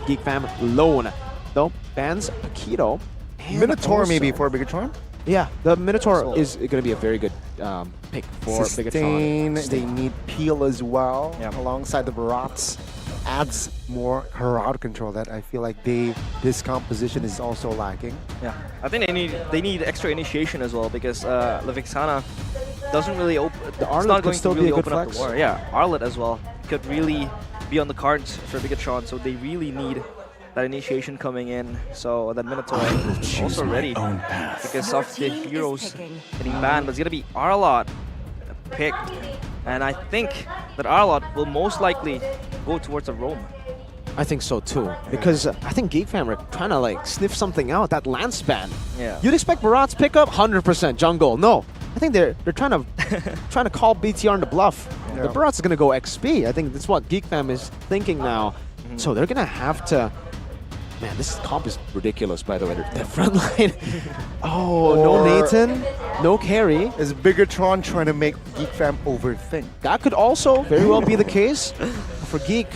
Geek Fam alone. Though, bans Paquito. Minotaur also, maybe for Bigetron? Yeah, the Minotaur is going to be a very good pick for Sustain, Bigetron. they need Peel as well, Yeah. alongside the Barats. Adds more crowd control that I feel like this composition is also lacking. Yeah, I think they need extra initiation as well because Levixana doesn't really open. The It's Arlet not could going to still be really a good open up flex. the war. Yeah, Arlet as well could really be on the cards for Bigetron, so they really need that initiation coming in. So that Minotaur is also ready because of the heroes getting banned. But it's gonna be Arlot picked, and I think that Arlot will most likely go towards a roam. I think so too, because I think Geek Fam are trying to like sniff something out, that land span. Yeah. You'd expect Barat's pickup 100% jungle. No, I think they're trying to call BTR into bluff. Yeah. The Barat's gonna go XP. I think that's what Geek Fam is thinking now. So they're gonna have to. Man, this comp is ridiculous, by the way. The front line. Oh, no Or- Nathan, no carry. Is Bigetron trying to make Geek Fam overthink? That could also very well be the case for Geek.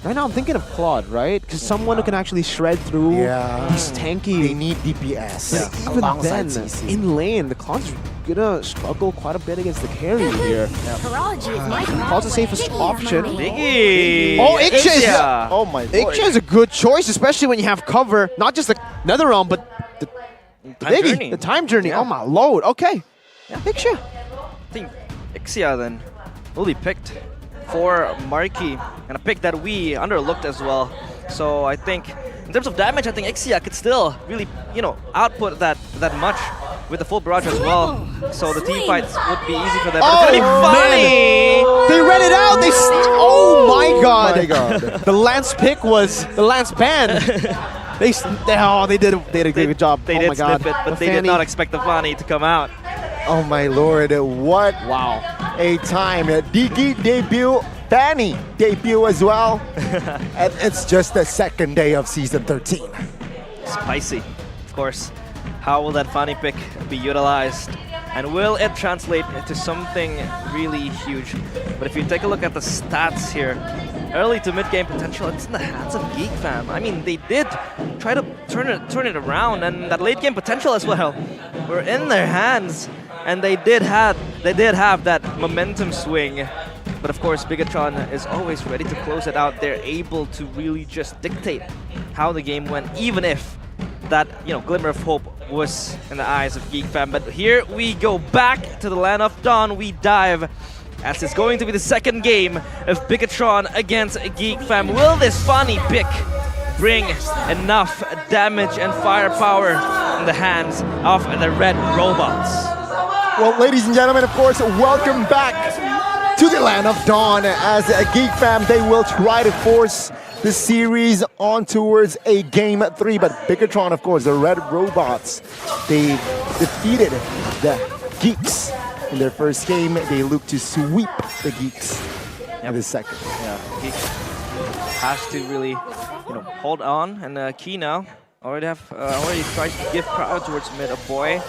Right now, I'm thinking of Claude, right? Because someone who can actually shred through these tanky. They need DPS. But even alongside then, CC. in lane, the Claude's gonna struggle quite a bit against the carry here. Claude's the safest option. Biggie! Oh, Ixia is Ixia! Oh my lord. Ixia is a good choice, especially when you have cover. Not just the Nether Realm, but the Time Biggie, journey. the time journey. Yeah. Oh my lord. Okay. Ixia. I think Ixia then will be picked for Marky, and a pick that we underlooked as well. So I think in terms of damage, I think Ixia could still really, output that much with the full barrage as well. So the team fights would be easy for them. But it's gonna be funny. They read it out. Oh my god. my god. The Lance pick was the Lance ban. they did a good job. They oh did my god. sniff it, but The they did Fanny. not expect the Fanny to come out. Oh my lord, what Wow. a time. Diggy debut, Fanny debut as well. And it's just the second day of Season 13. Spicy, of course. How will that Fanny pick be utilized? And will it translate into something really huge? But if you take a look at the stats here, early to mid-game potential, it's in the hands of Geek Fam. I mean, they did try to turn it around, and that late-game potential as well were in their hands, and they did have that momentum swing. But of course, Bigetron is always ready to close it out. They're able to really just dictate how the game went, even if that glimmer of hope was in the eyes of Geek Fam. But here we go back to the Land of Dawn. We dive as it's going to be the second game of Bigetron against Geek Fam. Will this funny pick bring enough damage and firepower in the hands of the red robots? Well, ladies and gentlemen, of course, welcome back to the Land of Dawn. As a Geek Fam, they will try to force the series on towards a Game 3. But Bigetron, of course, the red robots, they defeated the Geeks in their first game. They look to sweep the Geeks in the second. Yeah, Geek has to really, hold on and key now. Already tried to give crowd towards mid. A boy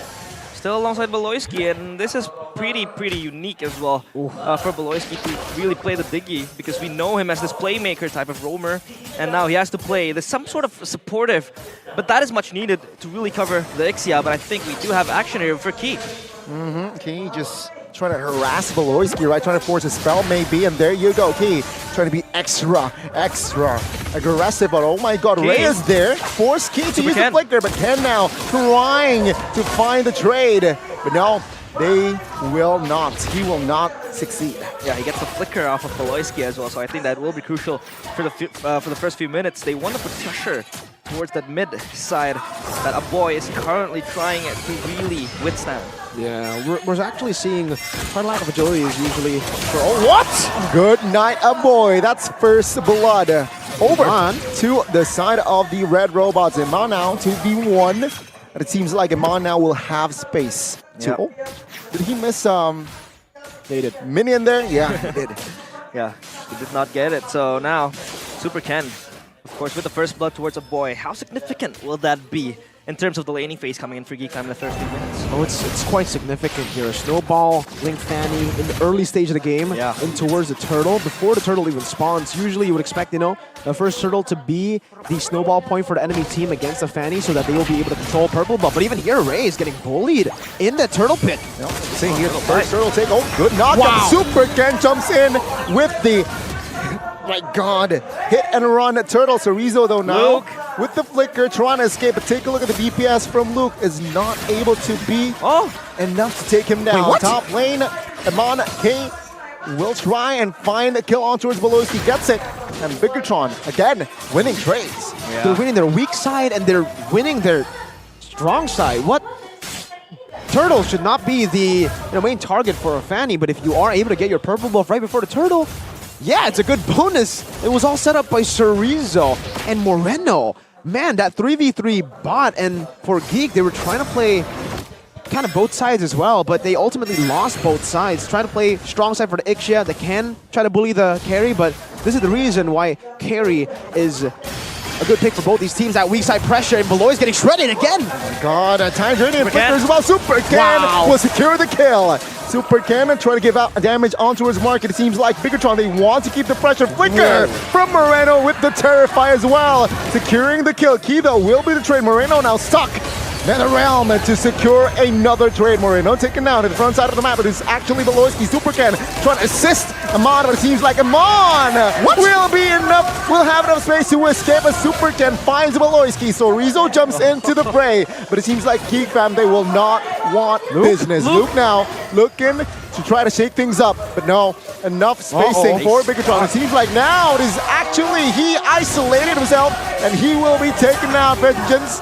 still alongside Beloyski, and this is pretty unique as well for Beloyski to really play the Diggy, because we know him as this playmaker type of roamer, and now he has to play this some sort of supportive, but that is much needed to really cover the Ixia. But I think we do have action here for Key. Key just trying to harass Beloyski, right? Trying to force a spell maybe, and there you go, Key. Trying to be extra aggressive, but oh my god, Key. Ray is there. Force Key to Super use Ken. the flicker, but Ken now trying to find the trade. But no, they will not. He will not succeed. Yeah, he gets the flicker off of Beloyski as well, so I think that will be crucial for the first few minutes. They want to put pressure towards that mid side that a boy is currently trying to really withstand. Yeah, we're actually seeing quite a lack of agility is usually for what? Good night, a boy. That's first blood. Over on to the side of the red robots. Iman now 2v1. And it seems like Iman now will have space. Yeah. Oh, did he miss They did. minion there? Yeah, he did. Yeah, he did not get it. So now, Super Ken, of course, with the first blood towards a boy. How significant will that be in terms of the laning phase coming in for Geek Fam in the first 2 minutes. Oh, it's quite significant here. A snowball, Link Fanny in the early stage of the game, and towards the turtle. Before the turtle even spawns, usually you would expect, you know, the first turtle to be the snowball point for the enemy team against the Fanny so that they will be able to control purple buff. But even here, Ray is getting bullied in the turtle pit. Yep. See here, the first turtle take. Oh, good knockdown. Wow. Super Ken jumps in with the. My God, hit and run Turtle. Cerezo though now Luke. with the flicker trying to escape, but take a look at the DPS from Luke, is not able to be enough to take him down. Wait, what? Top lane, Amon K will try and find the kill on towards below. He gets it, and Bigetron again winning trades. Yeah. They're winning their weak side and they're winning their strong side. What? Turtle should not be the main target for a Fanny, but if you are able to get your purple buff right before the turtle, yeah, it's a good bonus. It was all set up by Cerezo and Moreno. Man, that 3v3 bot, and for Geek, they were trying to play kind of both sides as well, but they ultimately lost both sides. Trying to play strong side for the Ixia. They can try to bully the carry, but this is the reason why carry is a good pick for both these teams. That weak side pressure, and Beloy is getting shredded again. Oh my God, time journey and flickers as well. Super Ken will secure the kill. Super Ken and try to give out damage on towards Market. It seems like Bigetron, they want to keep the pressure. Flicker from Moreno with the Terrify as well. Securing the kill. Key though will be the trade. Moreno now stuck. NetherRealm to secure another trade. Moreno taken down to the front side of the map, but it's actually Beloyski. Super Ken trying to assist Amon, but it seems like Amon will be enough, will have enough space to escape as Super Ken finds Beloyski. So Rizzo jumps into the fray, but it seems like Geek Fam, they will not want business. Luke now looking to try to shake things up, but no, enough spacing for Bigetron. It seems like now it is actually he isolated himself, and he will be taken out. Vengeance.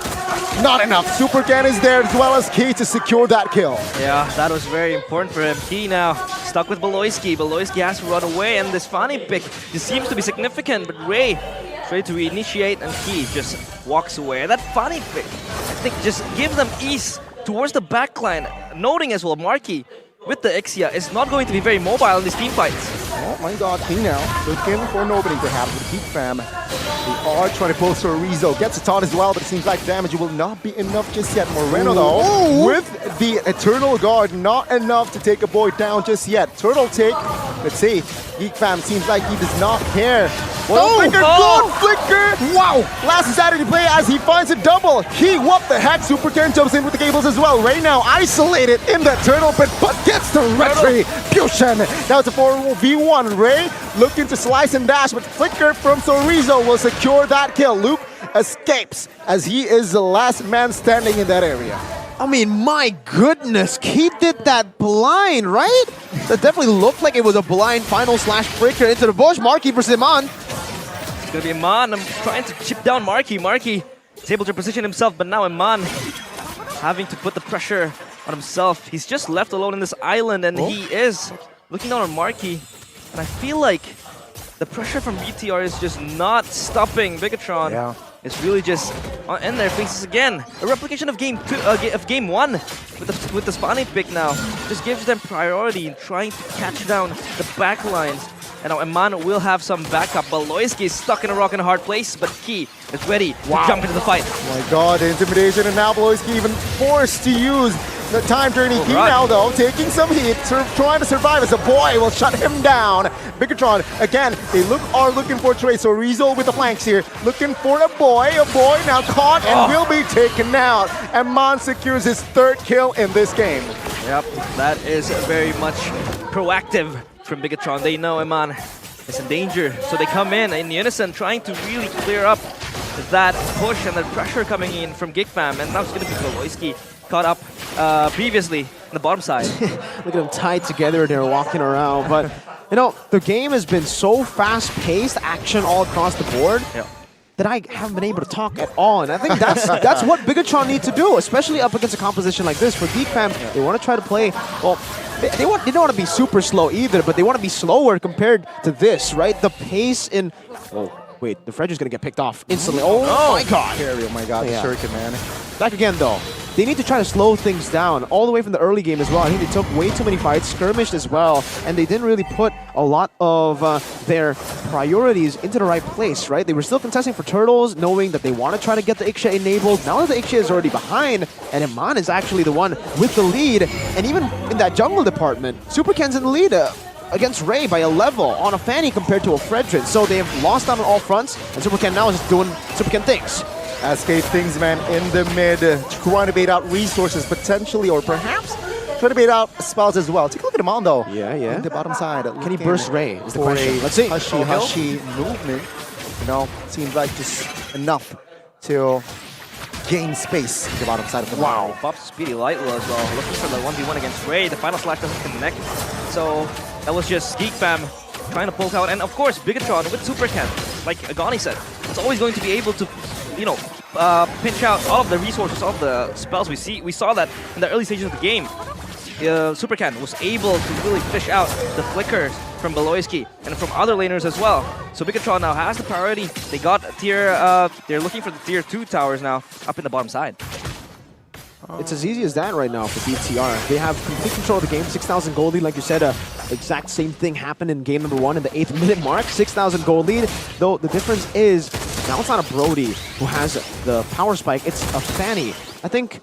Not enough. Super Ken is there as well as Key to secure that kill. Yeah, that was very important for him. Key now stuck with Beloyski. Beloyski has to run away, and this Fanny pick just seems to be significant, but Ray is ready to reinitiate, and Key just walks away. And that Fanny pick, I think, just gives them ease towards the backline. Noting as well, Marky with the Ixia is not going to be very mobile in these team fights. Oh my God, King now looking for an opening perhaps with Geek Fam. They are trying to pull Cerezo. Gets a taunt as well, but it seems like damage will not be enough just yet. Moreno though, with the Eternal Guard, not enough to take a boy down just yet. Turtle take, let's see. Geek Fam seems like he does not care. Flicker, good flicker! Wow! Last insanity play as he finds a double. What the heck? Super Ken jumps in with the cables as well. Ray now isolated in that turtle pit, but gets the retribution. Now it's a 4v1. Ray looking to slice and dash, but flicker from Cerezo will secure that kill. Luke escapes as he is the last man standing in that area. I mean, my goodness, he did that blind, right? That definitely looked like it was a blind final slash breaker into the bush. Marky versus Iman. It's going to be Iman. I'm trying to chip down Marky. Marky is able to position himself, but now Iman having to put the pressure on himself. He's just left alone in this island, and he is looking down on Marky. And I feel like the pressure from BTR is just not stopping Bigetron. Yeah. It's really just in their faces again. A replication of game one with the spawning pick now. Just gives them priority in trying to catch down the back lines. And now Iman will have some backup. Beloyski is stuck in a rock and a hard place, but Key is ready to jump into the fight. Oh my God, intimidation, and now Beloyski even forced to use the time journey. Key now though, taking some heat, trying to survive as a boy will shut him down. Bigetron, again, they are looking for Trey. So Rizzo with the flanks here, looking for a boy now caught and will be taken out. And Mon secures his third kill in this game. Yep, that is very much proactive from Bigetron. They know Iman is in danger, so they come in unison, trying to really clear up that push and the pressure coming in from Geek Fam. And now it's going to be Beloyski caught up previously on the bottom side. Look at them tied together, they're walking around. But, you know, the game has been so fast-paced, action all across the board, that I haven't been able to talk at all. And I think that's what Bigetron need to do, especially up against a composition like this. For Geek Fam, they want to try to play, well, they don't want to be super slow either, but they want to be slower compared to this, right? The pace in... Oh, wait, the Freddy's going to get picked off instantly. Oh my God. Carry, oh my God, the shuriken, man. Back again, though. they need to try to slow things down all the way from the early game as well. I think they took way too many fights, skirmished as well, and they didn't really put a lot of their priorities into the right place, right? They were still contesting for turtles, knowing that they want to try to get the Ixia enabled. Now that the Ixia is already behind, and Iman is actually the one with the lead, and even in that jungle department, Super Ken's in the lead against Ray by a level on a Fanny compared to a Fredrin. So they have lost out on all fronts, and Super Ken now is just doing Super Ken things. Escape things, man, in the mid, trying to bait out resources potentially, or perhaps trying to bait out spells as well. Take a look at him on though. Yeah, yeah. On the bottom side. Can he burst Ray? Is the question. Let's see. Hushy movement. You know, seems like just enough to gain space on the bottom side of the map. Wow, Bob's speedy light as well. Looking for the 1v1 against Ray. The final slash doesn't connect. So that was just Geek Fam trying to poke out. And of course, Bigetron with Super Ken, like Agani said, it's always going to be able to, you know, pinch out all of the resources, all of the spells we see. We saw that in the early stages of the game. Super Ken was able to really fish out the flickers from Beloyski and from other laners as well. So Bigetron now has the priority. They got tier, they're looking for the tier 2 towers now up in the bottom side. It's as easy as that right now for BTR. They have complete control of the game, 6,000 gold lead. Like you said, exact same thing happened in game number 1 in the 8th minute mark, 6,000 gold lead. Though the difference is, now it's not a Brody who has the power spike, it's a Fanny. I think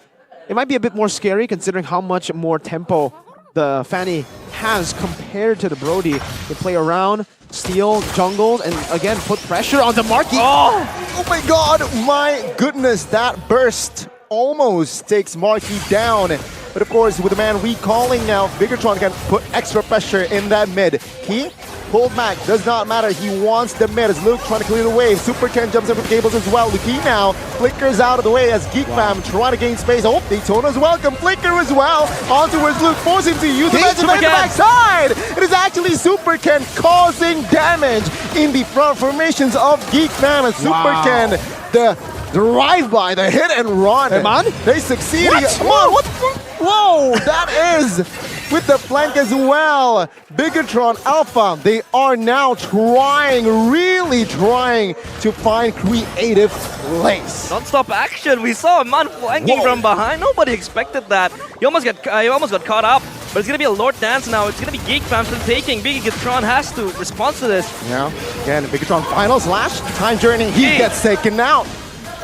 it might be a bit more scary considering how much more tempo the Fanny has compared to the Brody. They play around, steal jungles, and again put pressure on the Marky. Oh my god, my goodness, that burst almost takes Marky down. But of course, with the man recalling now, Bigetron can put extra pressure in that mid. He pulled back, does not matter. He wants the mid as Luke trying to clear the wave. Super Ken jumps in with cables as well. Luki now flickers out of the way as Geek Fam trying to gain space. Oh, Daytona's welcome. Flicker as well. On towards Luke, forcing him to use the magic on the backside. It is actually Super Ken causing damage in the front formations of Geek Fam. And Super Ken, the drive-by, the hit and run. Iman? They succeeded. What? Come on, what the fuck? Whoa, that is with the flank as well. Bigetron Alpha, they are now really trying to find creative plays. Non-stop action. We saw a man flanking from behind. Nobody expected that. He almost got caught up. But it's gonna be a Lord Dance now. It's gonna be Geek Fam still taking. Bigetron has to respond to this. Yeah, again, Bigetron final slash, time journey, he gets taken out.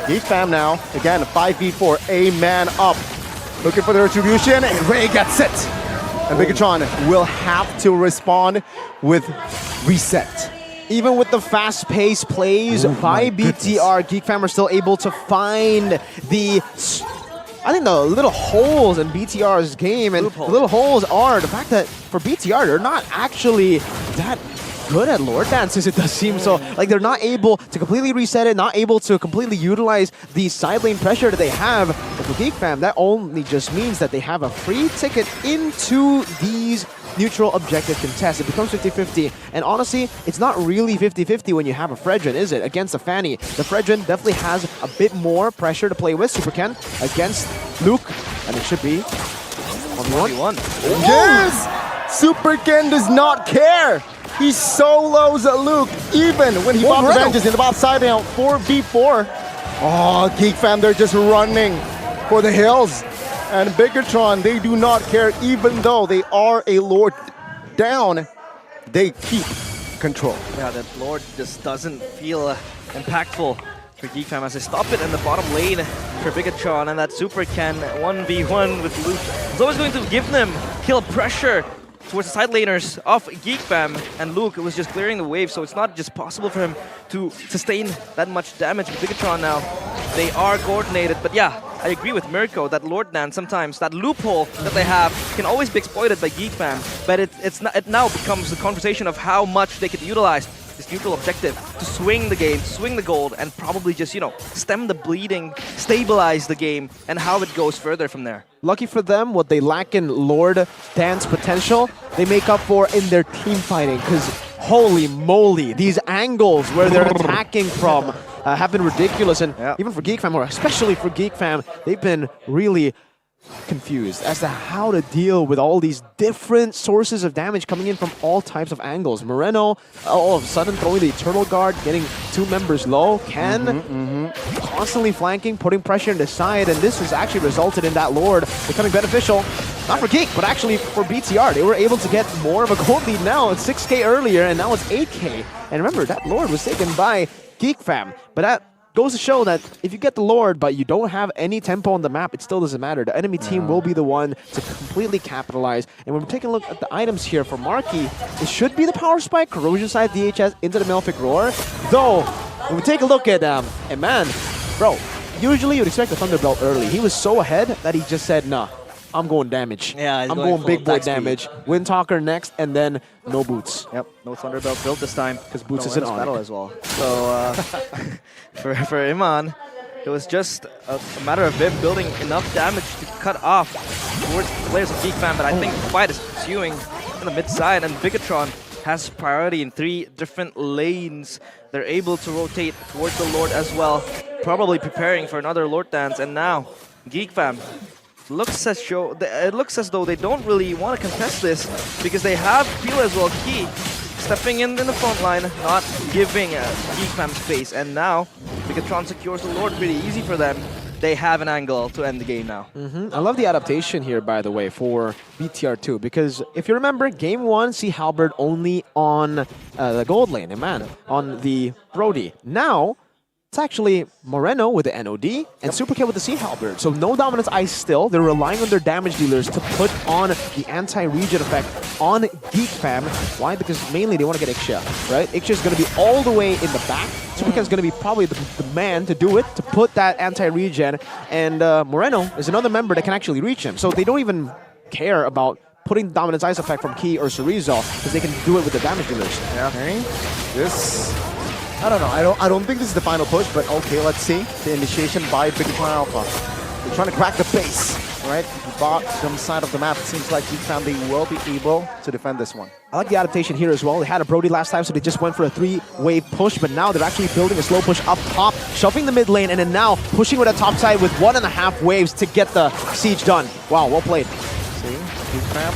Geek Fam now, again, 5v4, a man up. Looking for the retribution, and Ray gets it. And Bigetron will have to respond with reset. Even with the fast-paced plays by BTR, Geek Fam are still able to find the, I think, the little holes in BTR's game. And the little holes are the fact that for BTR, they're not actually that good at Lord Dances, it does seem. So like they're not able to completely reset it, not able to completely utilize the side lane pressure that they have. But for Geek Fam, that only just means that they have a free ticket into these neutral objective contests. It becomes 50-50. And honestly, it's not really 50-50 when you have a Fredrin, is it? Against a Fanny. The Fredrin definitely has a bit more pressure to play with. Super Ken against Luke. And it should be 1v1. Yes! Super Ken does not care. He solos Luke, even when he bought the vengeance in the bottom side now, 4v4. Oh, Geek Fam, they're just running for the hills. And Bigetron, they do not care, even though they are a Lord down, they keep control. Yeah, that Lord just doesn't feel impactful for Geek Fam as they stop it in the bottom lane for Bigetron, and that Super Ken 1v1 with Luke is always going to give them kill pressure towards the side laners of Geek Fam, and Luke was just clearing the wave, so it's not just possible for him to sustain that much damage. With Bigetron now, they are coordinated, but yeah, I agree with Mirko that Lord Dance sometimes, that loophole that they have can always be exploited by Geek Fam, but it now becomes the conversation of how much they could utilize this neutral objective to swing the game, swing the gold, and probably just, you know, stem the bleeding, stabilize the game, and how it goes further from there. Lucky for them, what they lack in Lord Dance potential, they make up for in their team fighting, because holy moly, these angles where they're attacking from have been ridiculous, and even for Geek Fam, or especially for Geek Fam, they've been really confused as to how to deal with all these different sources of damage coming in from all types of angles. Moreno all of a sudden throwing the Eternal Guard, getting 2 members low. Ken constantly flanking, putting pressure in the side, and this has actually resulted in that Lord becoming beneficial. Not for Geek, but actually for BTR. They were able to get more of a gold lead now. It's 6K earlier, and now it's 8K. And remember, that Lord was taken by Geek fam. But that goes to show that if you get the Lord, but you don't have any tempo on the map, it still doesn't matter. The enemy team will be the one to completely capitalize. And when we're taking a look at the items here for Marky, it should be the Power Spike, Corrosion Side, DHS, into the Malefic Roar. Though, when we take a look at man, bro, usually you'd expect the Thunderbelt early. He was so ahead that he just said, nah, I'm going damage. Yeah, I'm going big boy damage. Windtalker next, and then no boots. Yep, no Thunderbelt built this time. Because boots isn't on battle as well. So for Iman, it was just a matter of him building enough damage to cut off towards the players of Geek Fam, but I think the fight is pursuing in the mid side, and Bigetron has priority in 3 different lanes. They're able to rotate towards the Lord as well, probably preparing for another Lord dance, and now Geek Fam it looks as though they don't really want to contest this because they have Peel as well. Key stepping in the front line, not giving Geek Fam space, and now Bigetron secures the Lord pretty easy for them. They have an angle to end the game now. I love the adaptation here, by the way, for BTR2, because if you remember, Game 1, see Halberd only on the gold lane, and man, on the Brody. Now, it's actually Moreno with the NOD and Supercat with the Sea Halberd. So no Dominance Ice still. They're relying on their damage dealers to put on the anti-regen effect on Geek Fam. Why? Because mainly they want to get Ixia, right? Ixia is going to be all the way in the back. Supercat is going to be probably the man to do it, to put that anti-regen. And Moreno is another member that can actually reach him. So they don't even care about putting Dominance Ice effect from Key or Cerezo because they can do it with the damage dealers. Yeah. Okay. This... I don't know. I don't think this is the final push, but okay, let's see. The initiation by Bigetron Alpha. They're trying to crack the base, right? The bottom side of the map, it seems like Geek Fam, they will be able to defend this one. I like the adaptation here as well. They had a Brody last time, so they just went for a 3-wave push, but now they're actually building a slow push up top, shoving the mid lane, and then now pushing with a top side with 1.5 waves to get the siege done. Wow, well played. See, Geek Fam,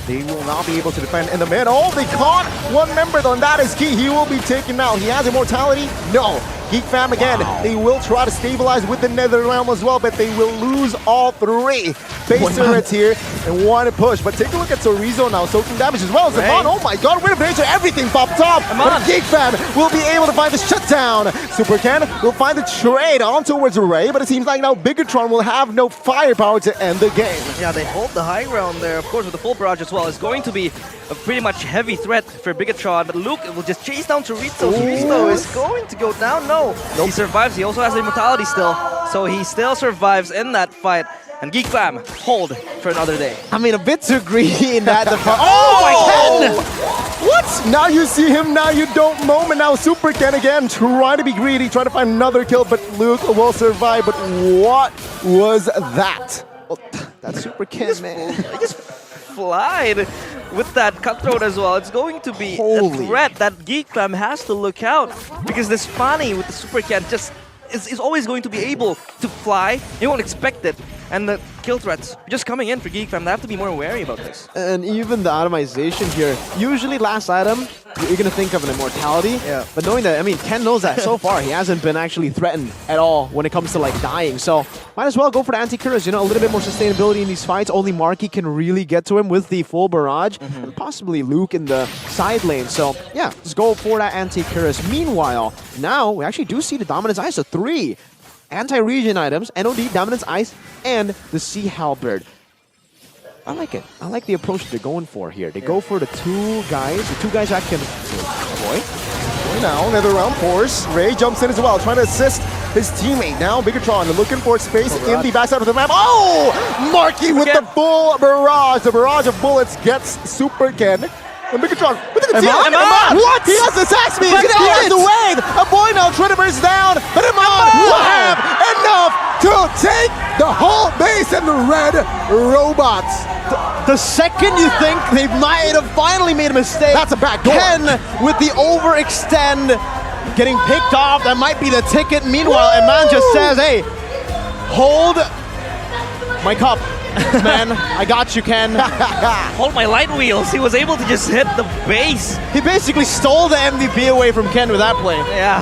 they will not be able to defend in the mid. Oh, they caught 1 member though, and that is Key. He will be taken out. He has immortality? No. Geek Fam again, they will try to stabilize with the Nether Realm as well, but they will lose all 3 base turrets here and 1 push. But take a look at Cerezo now, soaking damage as well as Iman. Oh my god, Wind of Nature, everything popped off. But Geek Fam will be able to find the shutdown. Super Ken will find the trade on towards Ray, but it seems like now Bigetron will have no firepower to end the game. Yeah, they hold the high ground there, of course, with the full barrage as well. It's going to be a pretty much heavy threat for Bigetron, but Luke will just chase down Cerezo. Cerezo is going to go down. No, he survives. He also has the immortality still, so he still survives in that fight. And Geek Fam hold for another day. I mean, a bit too greedy in that. Oh my god! What? Now you see him, now you don't moment. Now Super Ken again trying to be greedy, trying to find another kill, but Luke will survive. But what was that? Well, that's Super Ken, man. He just flied with that cutthroat as well. It's going to be a threat that Geek Fam has to look out, because this Fanny with the Super Ken just is always going to be able to fly. You won't expect it. And the kill threats just coming in for Geek Fam. They have to be more wary about this. And even the itemization here, usually last item, you're going to think of an immortality. Yeah. But knowing that, I mean, Ken knows that so far he hasn't been actually threatened at all when it comes to like dying. So might as well go for the anti-Curas, you know, a little bit more sustainability in these fights. Only Marky can really get to him with the full barrage and possibly Luke in the side lane. So yeah, let's go for that anti-Curas. Meanwhile, now we actually do see the Dominance Ice, so 3 anti-regen items, NOD, Dominance Ice, and the Sea Halberd. I like it. I like the approach they're going for here. They go for the 2 guys that can boy now, Nether Realm force. Ray jumps in as well, trying to assist his teammate. Now Bigetron looking for space in the backside of the map. Oh! Marky with the full barrage. The barrage of bullets gets Super Ken. And Bigetron with the Iman! What? He has the attack speed! He has the wave! A boy now trying to burst down, but Iman will have enough to take the whole base and the red robots. The second you think they might have finally made a mistake, that's a back door. Ken with the overextend getting picked off. That might be the ticket. Meanwhile, Iman just says, hey, hold my cup. man. I got you, Ken. Hold my light wheels. He was able to just hit the base. He basically stole the MVP away from Ken with that play. Yeah.